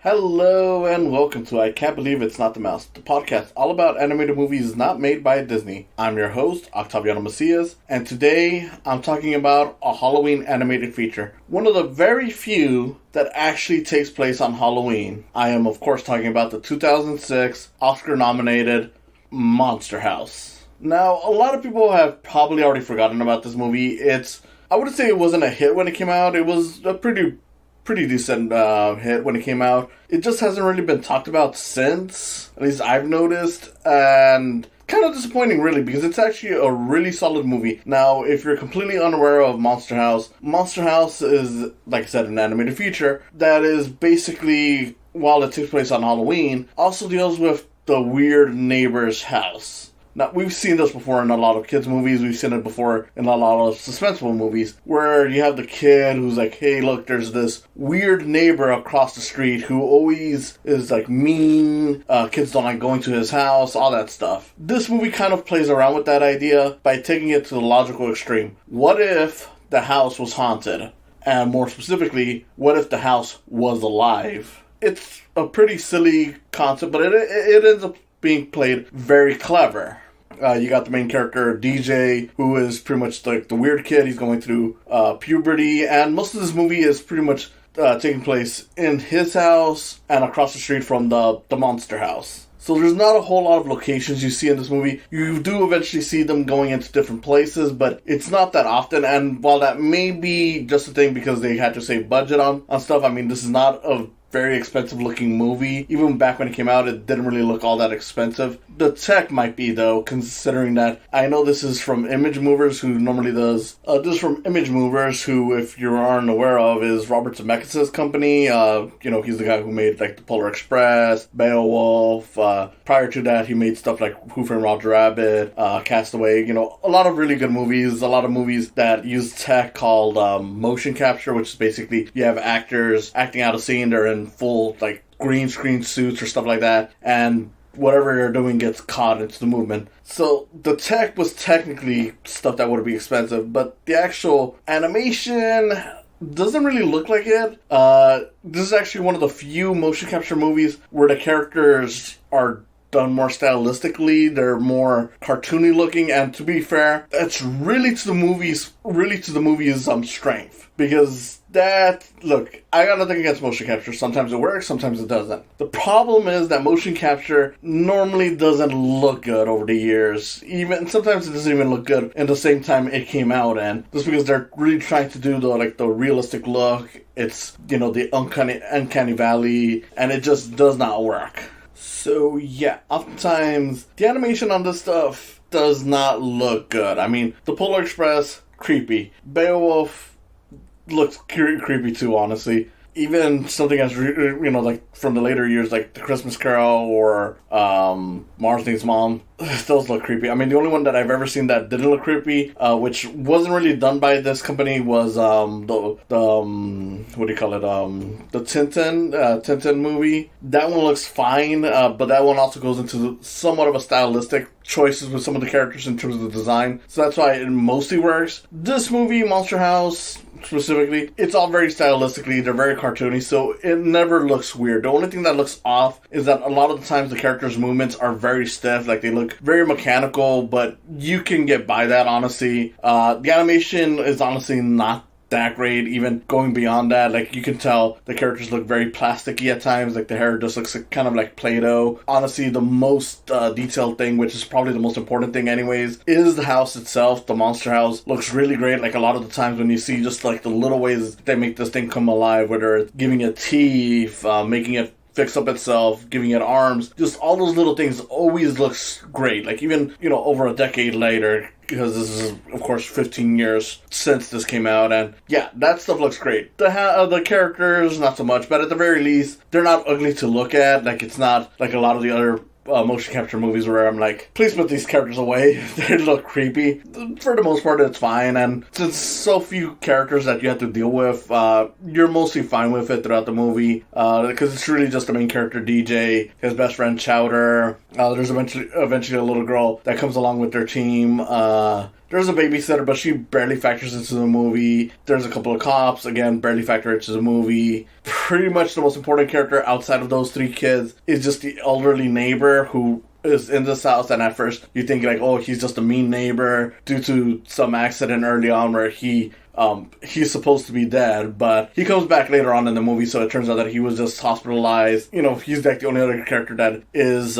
Hello and welcome to I Can't Believe It's Not the Mouse, the podcast all about animated movies not made by Disney. I'm your host, Octaviano, and today I'm talking about a Halloween animated feature. One of the very few that actually takes place on Halloween. I am, of course, talking about the 2006 Oscar-nominated Monster House. Now, a lot of people have probably already forgotten about this movie. I wouldn't say it wasn't a hit when it came out. It was a pretty decent hit when it came out. It just hasn't really been talked about since, at least I've noticed, and kind of disappointing really, because it's actually a really solid movie. Now, if you're completely unaware of Monster House is, like I said, an animated feature that is basically, while it takes place on Halloween, also deals with the weird neighbor's house. Now, we've seen this before in a lot of kids' movies. We've seen it before in a lot of suspenseful movies, where you have the kid who's like, hey, look, there's this weird neighbor across the street who always is, like, mean. Kids don't like going to his house, all that stuff. This movie kind of plays around with that idea by taking it to the logical extreme. What if the house was haunted? And more specifically, what if the house was alive? It's a pretty silly concept, but it ends up being played very clever. You got the main character, DJ, who is pretty much like the weird kid. He's going through puberty, and most of this movie is pretty much taking place in his house and across the street from the monster house. So there's not a whole lot of locations you see in this movie. You do eventually see them going into different places, but it's not that often. And while that may be just a thing because they had to save budget on stuff, I mean, this is not a very expensive looking movie. Even back when it came out, it didn't really look all that expensive. The tech might be, though, considering that I know this is from Image Movers, who normally does this is from Image Movers, who, if you aren't aware of, is Robert Zemeckis' company. He's the guy who made like the Polar Express, Beowulf. Prior to that, he made stuff like Who Framed Roger Rabbit, Castaway. A lot of really good movies. A lot of movies that use tech called motion capture, which is basically you have actors acting out a scene. They're in full like green screen suits or stuff like that, and whatever you're doing gets caught into the movement. So the tech was technically stuff that would be expensive, but the actual animation doesn't really look like it. This is actually one of the few motion capture movies where the characters are done more stylistically. They're more cartoony looking, and to be fair, that's really to the movie's strength. Because I got nothing against motion capture. Sometimes it works, sometimes it doesn't. The problem is that motion capture normally doesn't look good over the years. Even sometimes it doesn't even look good in the same time it came out, and just because they're really trying to do the realistic look. It's the uncanny valley, and it just does not work. So yeah, oftentimes the animation on this stuff does not look good. I mean, the Polar Express, creepy. Beowulf looks creepy too, honestly. Even something as, like from the later years, like The Christmas Carol or Mars Needs Mom, those look creepy. I mean, the only one that I've ever seen that didn't look creepy, which wasn't really done by this company, was the Tintin movie. That one looks fine, but that one also goes into somewhat of a stylistic choices with some of the characters in terms of the design. So that's why it mostly works. This movie, Monster House, specifically, it's all very stylistically, they're very cartoony, so it never looks weird. The only thing that looks off is that a lot of the times the characters' movements are very stiff, like they look very mechanical, but you can get by that, honestly. The animation is honestly not that great. Even going beyond that, like you can tell the characters look very plasticky at times, like the hair just looks kind of like Play-Doh. Honestly, the most detailed thing, which is probably the most important thing anyways, is the house itself. The monster house looks really great. Like a lot of the times when you see just like the little ways they make this thing come alive, whether it's giving it teeth, making it fix up itself, giving it arms, just all those little things always looks great. Like even, over a decade later, because this is, of course, 15 years since this came out, and yeah, that stuff looks great. The characters, not so much, but at the very least, they're not ugly to look at. Like, it's not like a lot of the other motion capture movies where I'm like, please put these characters away. They look creepy. For the most part, it's fine, and since so few characters that you have to deal with, you're mostly fine with it throughout the movie, because it's really just the main character, DJ, his best friend, Chowder, There's eventually a little girl that comes along with their team. There's a babysitter, but she barely factors into the movie. There's a couple of cops, again, barely factor into the movie. Pretty much the most important character outside of those three kids is just the elderly neighbor who is in this house, and at first you think like, oh, he's just a mean neighbor due to some accident early on where he's supposed to be dead, but he comes back later on in the movie, so it turns out that he was just hospitalized. He's like the only other character that is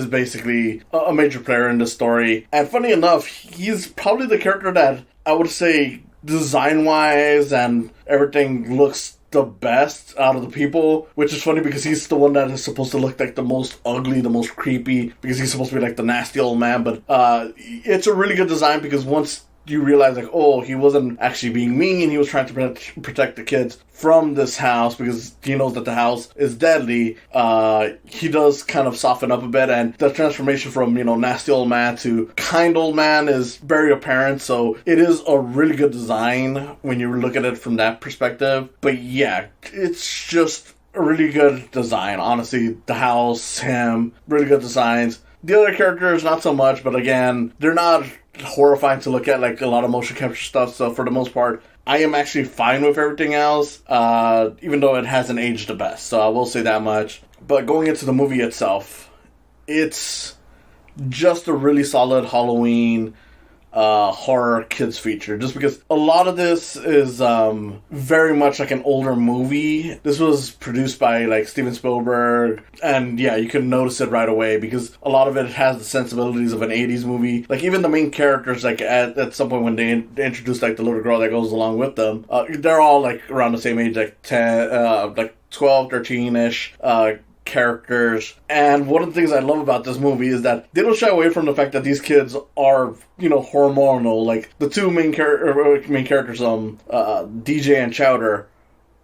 basically a major player in the story. And funny enough, he's probably the character that I would say design-wise and everything looks the best out of the people, which is funny because he's the one that is supposed to look like the most ugly, the most creepy, because he's supposed to be like the nasty old man. But it's a really good design because once you realize like, oh, he wasn't actually being mean, he was trying to protect the kids from this house because he knows that the house is deadly. He does kind of soften up a bit, and the transformation from nasty old man to kind old man is very apparent. So it is a really good design when you look at it from that perspective. But yeah, it's just a really good design. Honestly, the house, him, really good designs. The other characters, not so much, but again, they're not horrifying to look at like a lot of motion capture stuff. So for the most part, I am actually fine with everything else, even though it hasn't aged the best. So I will say that much. But going into the movie itself, it's just a really solid Halloween horror kids feature, just because a lot of this is very much like an older movie. This was produced by like Steven Spielberg, and yeah, you can notice it right away because a lot of it has the sensibilities of an 80s movie. Like even the main characters, like at some point when they introduce like the little girl that goes along with them, they're all like around the same age, like 10, like 12, 13-ish. Characters. And one of the things I love about this movie is that they don't shy away from the fact that these kids are, hormonal. Like the two main characters, DJ and Chowder,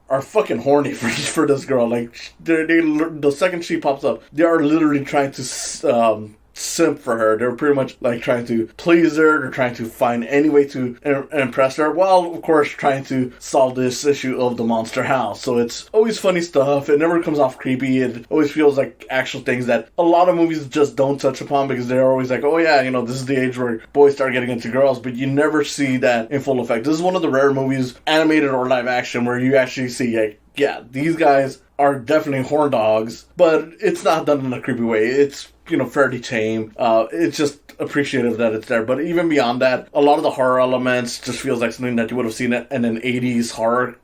are fucking horny for this girl. Like the second she pops up, they are literally trying to simp for her. They're pretty much like trying to please her. They're trying to find any way to impress her, while of course trying to solve this issue of the monster house. So it's always funny stuff. It never comes off creepy. It always feels like actual things that a lot of movies just don't touch upon because they're always like, oh yeah, this is the age where boys start getting into girls, but you never see that in full effect. This is one of the rare movies, animated or live action, where you actually see like, yeah, these guys are definitely horn dogs, but it's not done in a creepy way. It's fairly tame. It's just appreciative that it's there. But even beyond that, a lot of the horror elements just feels like something that you would have seen in an 80s horror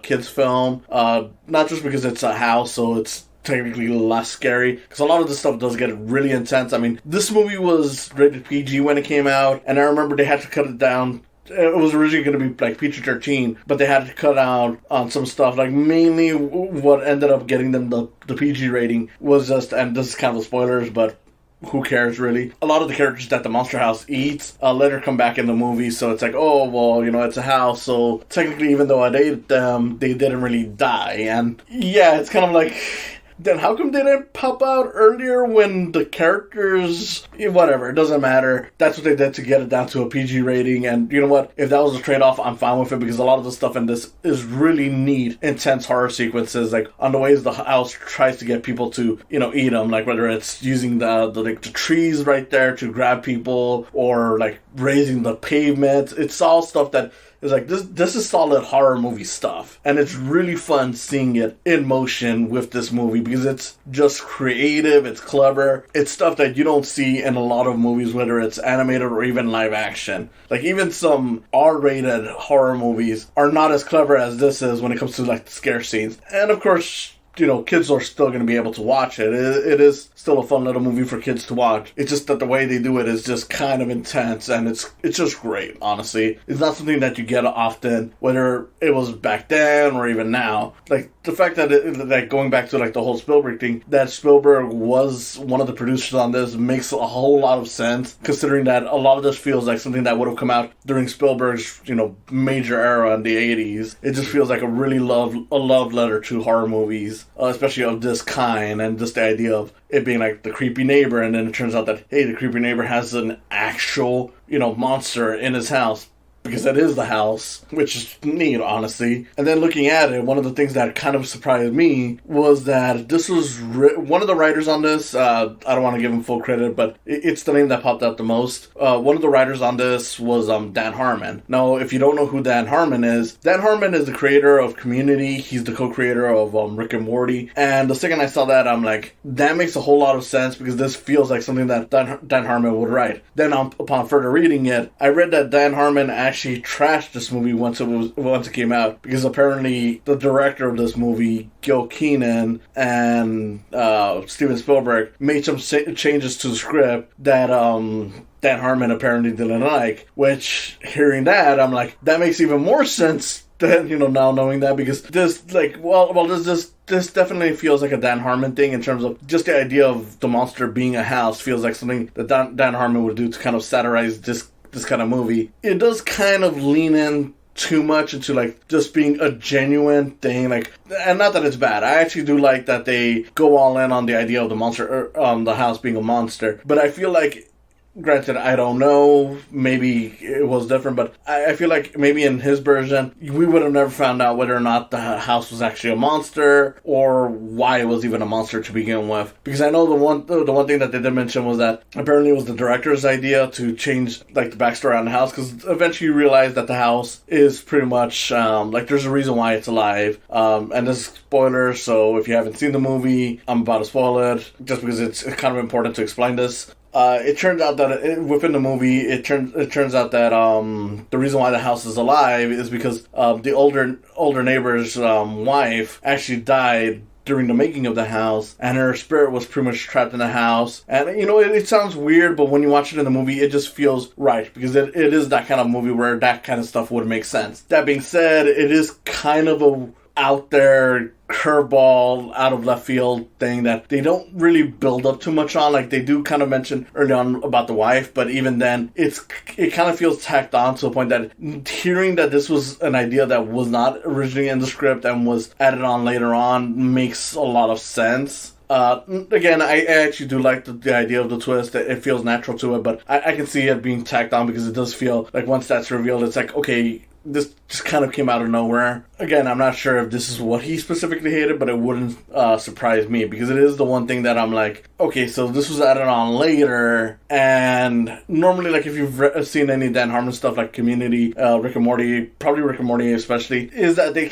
kids film. Not just because it's a house, so it's technically less scary, because a lot of this stuff does get really intense. I mean, this movie was rated PG when it came out, and I remember they had to cut it down. It was originally going to be like PG-13, but they had to cut out on some stuff. Like mainly what ended up getting them the PG rating was just, and this is kind of spoilers, but who cares really? A lot of the characters that the monster house eats later come back in the movie, so it's like, oh, well, it's a house, so technically even though I ate them, they didn't really die. And yeah, it's kind of like, then how come they didn't pop out earlier when the characters... Whatever, it doesn't matter. That's what they did to get it down to a PG rating, and you know what? If that was a trade-off, I'm fine with it, because a lot of the stuff in this is really neat, intense horror sequences, like on the ways the house tries to get people to, eat them, like whether it's using the trees right there to grab people, or like raising the pavement. It's all stuff that is like, this is solid horror movie stuff. And it's really fun seeing it in motion with this movie because it's just creative, it's clever. It's stuff that you don't see in a lot of movies, whether it's animated or even live action. Like even some R-rated horror movies are not as clever as this is when it comes to like the scare scenes. And of course, kids are still going to be able to watch it. It is still a fun little movie for kids to watch. It's just that the way they do it is just kind of intense, and it's just great, honestly. It's not something that you get often, whether it was back then or even now. Like, the fact that going back to, like, the whole Spielberg thing, that Spielberg was one of the producers on this makes a whole lot of sense, considering that a lot of this feels like something that would have come out during Spielberg's, major era in the 80s. It just feels like a really love letter to horror movies, especially of this kind, and just the idea of it being like the creepy neighbor, and then it turns out that, hey, the creepy neighbor has an actual, monster in his house. because that is the house, which is neat, honestly. And then looking at it, one of the things that kind of surprised me was that this was one of the writers on this. I don't want to give him full credit, but it's the name that popped out the most. One of the writers on this was Dan Harmon. Now, if you don't know who Dan Harmon is the creator of Community. He's the co-creator of Rick and Morty. And the second I saw that, I'm like, that makes a whole lot of sense, because this feels like something that Dan Harmon would write. Then upon further reading it, I read that Dan Harmon actually trashed this movie once it came out, because apparently the director of this movie, Gil Keenan, and Steven Spielberg made some changes to the script that Dan Harmon apparently didn't like. Which, hearing that, I'm like, that makes even more sense than, now knowing that, because this definitely feels like a Dan Harmon thing, in terms of just the idea of the monster being a house feels like something that Dan Harmon would do to kind of satirize this kind of movie. It does kind of lean in too much into like just being a genuine thing, and not that it's bad. I actually do like that they go all in on the idea of the monster, the house being a monster. But I feel like, granted, I don't know, maybe it was different, but I feel like maybe in his version, we would have never found out whether or not the house was actually a monster, or why it was even a monster to begin with. Because I know the one thing that they did mention was that apparently it was the director's idea to change the backstory on the house, because eventually you realize that the house is pretty much, there's a reason why it's alive. And this is spoiler, so if you haven't seen the movie, I'm about to spoil it, just because it's kind of important to explain this. It turns out that within the movie, it turns out that the reason why the house is alive is because the older neighbor's wife actually died during the making of the house, and her spirit was pretty much trapped in the house. And it sounds weird, but when you watch it in the movie, it just feels right, because it is that kind of movie where that kind of stuff would make sense. That being said, it is kind of a out there curveball, out of left field thing that they don't really build up too much on. They do kind of mention early on about the wife, but even then, it kind of feels tacked on to a point that hearing that this was an idea that was not originally in the script and was added on later on makes a lot of sense. Again, I actually do like the idea of the twist. It feels natural to it, but I can see it being tacked on, because it does feel like once that's revealed, it's like, okay, this just kind of came out of nowhere. Again, I'm not sure if this is what he specifically hated, but it wouldn't surprise me, because it is the one thing that I'm like, okay, so this was added on later. And normally, if you've seen any Dan Harmon stuff like Community, Rick and Morty, probably Rick and Morty especially, is that they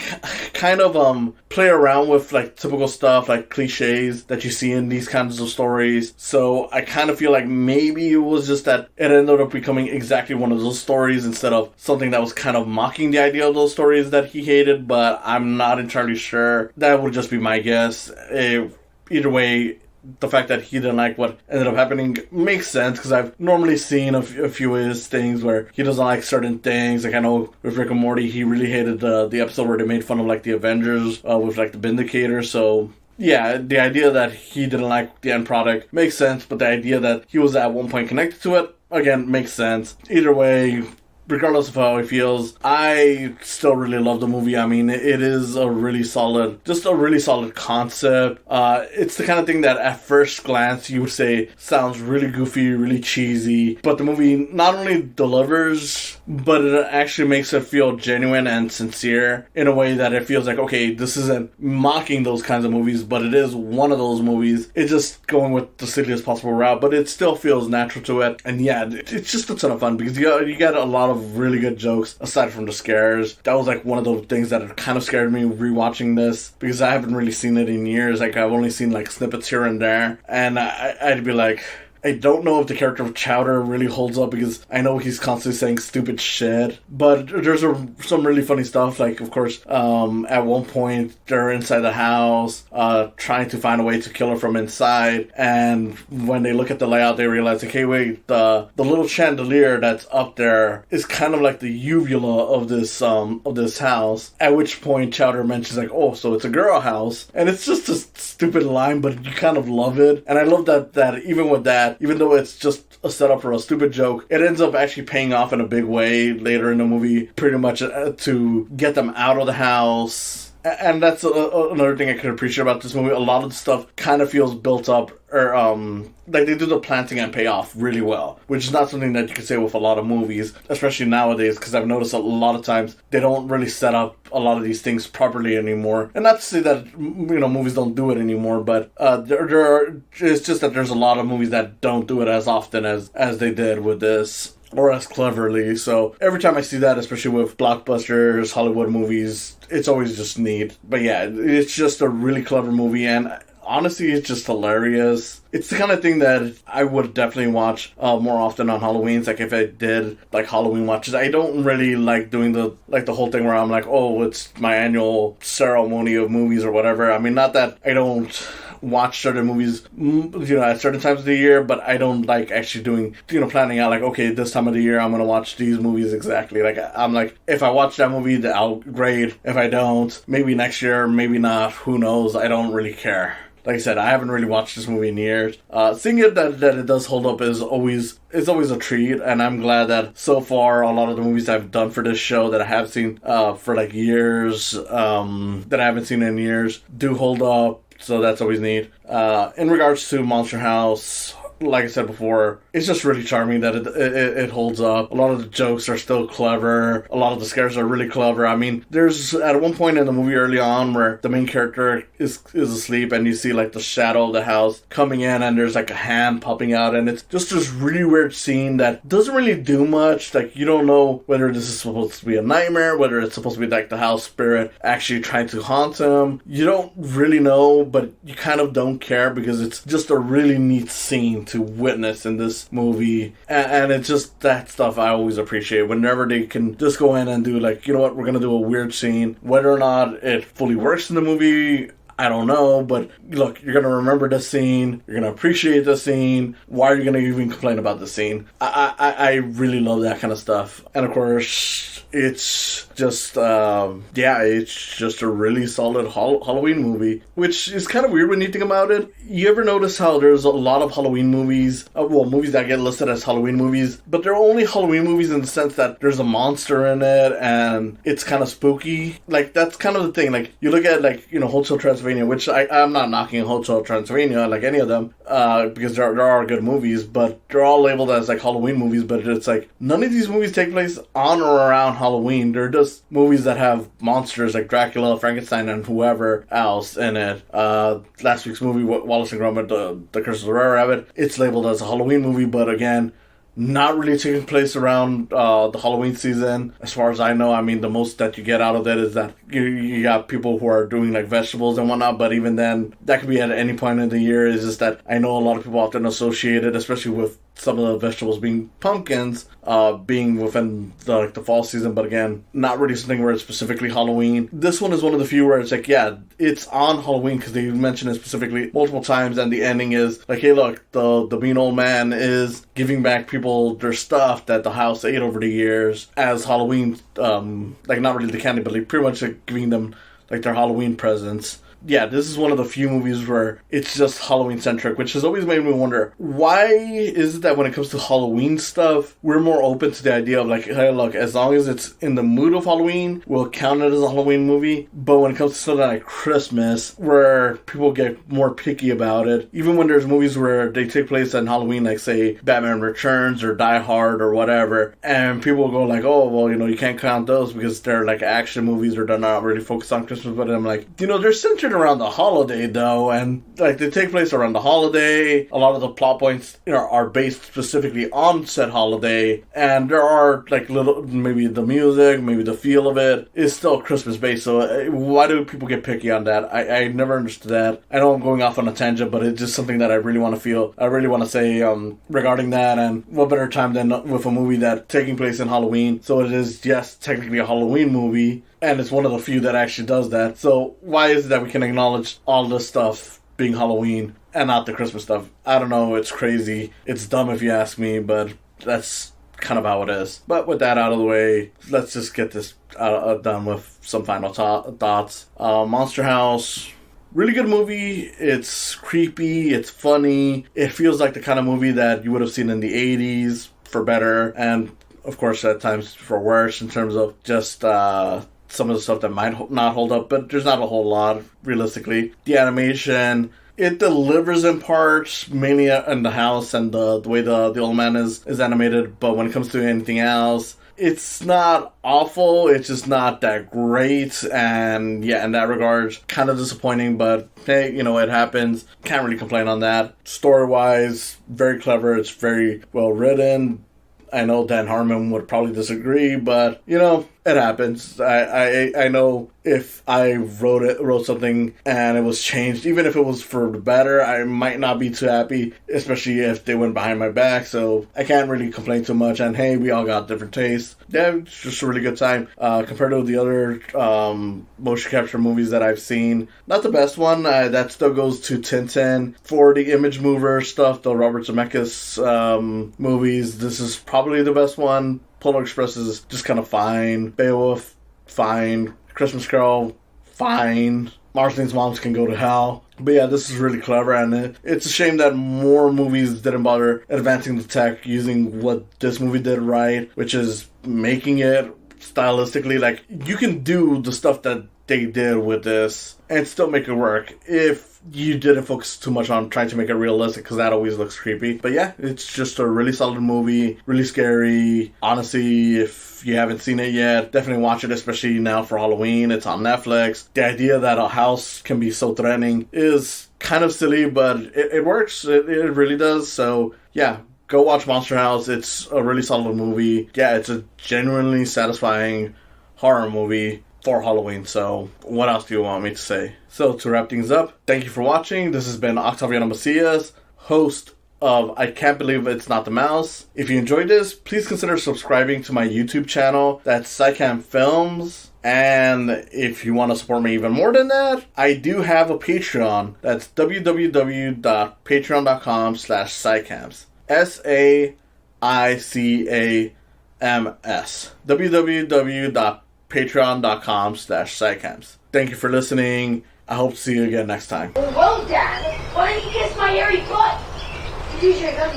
kind of play around with typical stuff, cliches that you see in these kinds of stories. So I kind of feel like maybe it was just that it ended up becoming exactly one of those stories, instead of something that was kind of mocking the idea of those stories that he hated, but I'm not entirely sure. That would just be my guess. Either way, the fact that he didn't like what ended up happening makes sense, because I've normally seen a few of his things where he doesn't like certain things. I know with Rick and Morty, he really hated the episode where they made fun of the Avengers with the Vindicator. So yeah, the idea that he didn't like the end product makes sense, but the idea that he was at one point connected to it, again, makes sense. Either way, regardless of how he feels, I still really love the movie. I mean, it is a really solid concept. It's the kind of thing that at first glance you would say sounds really goofy, really cheesy, but the movie not only delivers, but it actually makes it feel genuine and sincere in a way that it feels like, okay, this isn't mocking those kinds of movies, but it is one of those movies. It's just going with the silliest possible route, but it still feels natural to it. And yeah, it's just a ton of fun, because you get a lot of really good jokes aside from the scares. That was one of those things that kind of scared me rewatching this, because I haven't really seen it in years. I've only seen snippets here and there, and I'd be like, I don't know if the character of Chowder really holds up, because I know he's constantly saying stupid shit, but there's some really funny stuff. Of course, at one point they're inside the house trying to find a way to kill her from inside, and when they look at the layout, they realize, okay, wait, the little chandelier that's up there is kind of like the uvula of this house. At which point Chowder mentions oh, so it's a girl house, and it's just a stupid line, but you kind of love it. And I love that even with that, even though it's just a setup for a stupid joke, it ends up actually paying off in a big way later in the movie, pretty much to get them out of the house And that's another thing I could appreciate about this movie. A lot of the stuff kind of feels built up, or like they do the planting and payoff really well, which is not something that you can say with a lot of movies, especially nowadays, because I've noticed a lot of times they don't really set up a lot of these things properly anymore. And not to say that movies don't do it anymore, but it's just that there's a lot of movies that don't do it as often as they did with this, or as cleverly. So every time I see that, especially with blockbusters, Hollywood movies, it's always just neat. But yeah, it's just a really clever movie, and honestly, it's just hilarious. It's the kind of thing that I would definitely watch more often on Halloween. Like if I did like Halloween watches, I don't really like doing the whole thing where I'm like, oh, it's my annual ceremony of movies or whatever. I mean, not that I don't watch certain movies, at certain times of the year, but I don't like actually doing, planning out like, okay, this time of the year I'm gonna watch these movies exactly. Like I'm like, if I watch that movie, then I'll great. If I don't, maybe next year, maybe not. Who knows? I don't really care. Like I said, I haven't really watched this movie in years. Seeing it that it does hold up is always a treat, and I'm glad that so far a lot of the movies I've done for this show that I have seen for like years, that I haven't seen in years, do hold up. So that's always neat. In regards to Monster House, like I said before, it's just really charming that it holds up. A lot of the jokes are still clever. A lot of the scares are really clever. I mean, there's at one point in the movie early on where the main character is asleep and you see like the shadow of the house coming in and there's like a hand popping out, and it's just this really weird scene that doesn't really do much. Like you don't know whether this is supposed to be a nightmare, whether it's supposed to be like the house spirit actually trying to haunt him. You don't really know, but you kind of don't care because it's just a really neat scene to witness in this movie, and it's just that stuff I always appreciate whenever they can just go in and do like, you know what, we're gonna do a weird scene. Whether or not it fully works in the movie, I don't know, but look, you're gonna remember the scene, you're gonna appreciate the scene. Why are you gonna even complain about the scene? I really love that kind of stuff. And of course, it's just it's just a really solid Halloween movie, which is kind of weird when you think about it. You ever notice how there's a lot of Halloween movies, movies that get listed as Halloween movies, but they're only Halloween movies in the sense that there's a monster in it and it's kind of spooky. Like that's kind of the thing. Like you look at like, Hotel Transylvania, which I'm not knocking Hotel Transylvania like any of them, because there are good movies, but they're all labeled as like Halloween movies. But it's like none of these movies take place on or around Halloween. They're just movies that have monsters like Dracula, Frankenstein, and whoever else in it. Last week's movie, Wallace and Gromit, the Curse of the Rare Rabbit, it's labeled as a Halloween movie, but again, not really taking place around the Halloween season, as far as I know. I mean, the most that you get out of it is that you got people who are doing like vegetables and whatnot, but even then, that could be at any point in the year. It's just that I know a lot of people often associate it, especially with some of the vegetables being pumpkins, being within the fall season, but again, not really something where it's specifically Halloween. This one is one of the few where it's like, yeah, it's on Halloween because they mention it specifically multiple times, and the ending is like, hey, look, the mean old man is giving back people their stuff that the house ate over the years as Halloween, like not really the candy, but like pretty much like giving them like their Halloween presents. Yeah, this is one of the few movies where it's just Halloween-centric, which has always made me wonder, why is it that when it comes to Halloween stuff, we're more open to the idea of like, hey, look, as long as it's in the mood of Halloween, we'll count it as a Halloween movie, but when it comes to something like Christmas, where people get more picky about it, even when there's movies where they take place on Halloween, like, say, Batman Returns or Die Hard or whatever, and people go like, oh, well, you can't count those because they're like action movies or they're not really focused on Christmas, but I'm like, they're centered around the holiday though, and like they take place around the holiday. A lot of the plot points are based specifically on said holiday, and there are like little, maybe the music, maybe the feel of it is still Christmas based. So why do people get picky on that? I never understood that. I know I'm going off on a tangent, but it's just something that I really want to say regarding that. And what better time than with a movie that taking place in Halloween, so it is, yes, technically a Halloween movie, and it's one of the few that actually does that. So why is it that we can acknowledge all this stuff being Halloween and not the Christmas stuff? I don't know. It's crazy. It's dumb if you ask me, but that's kind of how it is. But with that out of the way, let's just get this done with some final thoughts. Monster House, really good movie. It's creepy. It's funny. It feels like the kind of movie that you would have seen in the 80s, for better, and of course at times for worse, in terms of just some of the stuff that might not hold up, but there's not a whole lot, realistically. The animation, it delivers in parts, mainly in the house and the way the old man is animated, but when it comes to anything else, it's not awful, it's just not that great, and yeah, in that regard, kind of disappointing, but hey, it happens. Can't really complain on that. Story-wise, very clever, it's very well written. I know Dan Harmon would probably disagree, but, it happens. I know if I wrote something and it was changed, even if it was for the better, I might not be too happy, especially if they went behind my back, so I can't really complain too much, and hey, we all got different tastes. Yeah, it's just a really good time. Compared to the other motion capture movies that I've seen, not the best one. That still goes to Tintin. For the Image Mover stuff, the Robert Zemeckis movies, this is probably the best one. Polar Express is just kind of fine. Beowulf, fine. Christmas Carol, fine. Marceline's Moms Can Go to Hell. But yeah, this is really clever, and it's a shame that more movies didn't bother advancing the tech using what this movie did right, which is making it stylistically, like, you can do the stuff that they did with this and still make it work if you didn't focus too much on trying to make it realistic, because that always looks creepy. But yeah, it's just a really solid movie, really scary. Honestly, if you haven't seen it yet, definitely watch it, especially now for Halloween. It's on Netflix. The idea that a house can be so threatening is kind of silly, but it works. It really does. So yeah, go watch Monster House. It's a really solid movie. Yeah, it's a genuinely satisfying horror movie for Halloween. So what else do you want me to say? So to wrap things up, thank you for watching. This has been Octaviano Macias, host of I Can't Believe It's Not the Mouse. If you enjoyed this, please consider subscribing to my YouTube channel. That's Psycam Films. And if you want to support me even more than that, I do have a Patreon. That's www.patreon.com/Psycams. SAICAMS. www.patreon.com/Psycams. Thank you for listening. I hope to see you again next time. Well, Dad, why don't you kiss my hairy butt? Use your gun.